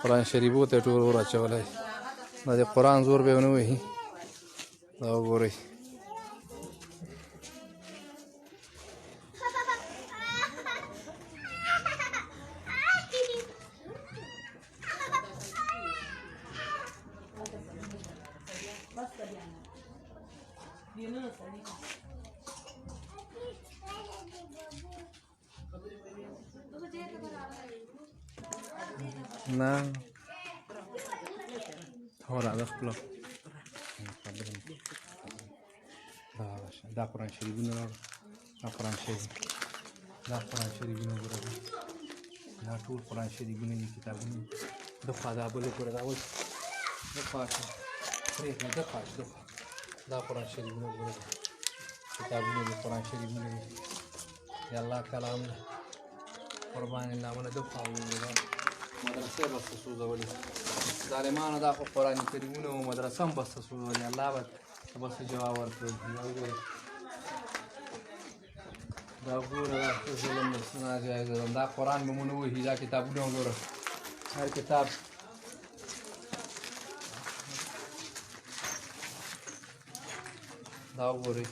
قرآن شریف ته ټول ورچولای دا د قرآن زور به ونه وهي دا وګورئ نه هو راځه خپل دا قرآن شریفونه راوړه دا قرآن شریفونه وګوره دا ټول قرآن شریفونه دي کتابونه د خوا دا بل وګوره دا اوس د خوا پرېږده د خوا دا قرآن شریفونه وګوره کتابونه دي قرآن شریفونه دي د الله کلام دی قربان الله مله د خوا وګوره مدرسې بس سوځولې ظالمانو دا خو قرآن کریمونه و مدرسه هم بس سوځولې الله به بس جواب ورکړي دا وګوره دا وګوره دا ظلم د ناجایز ظلم دا قرآن به مو نه وهي دا کتابونه وګوره هر کتاب دا وګورئ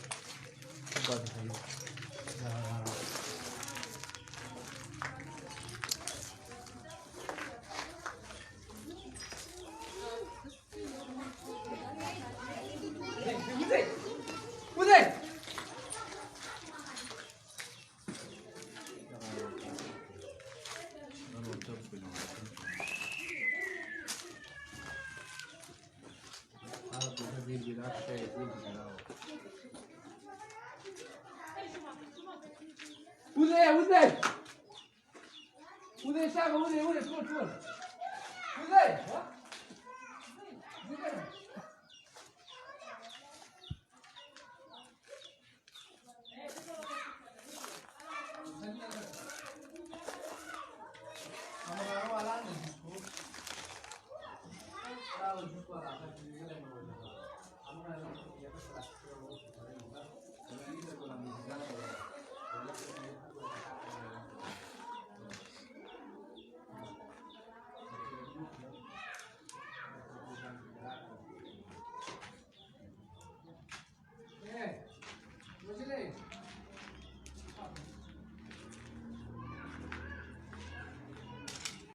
Ude şaka ude tur. Ude. Ha? Ude. Ama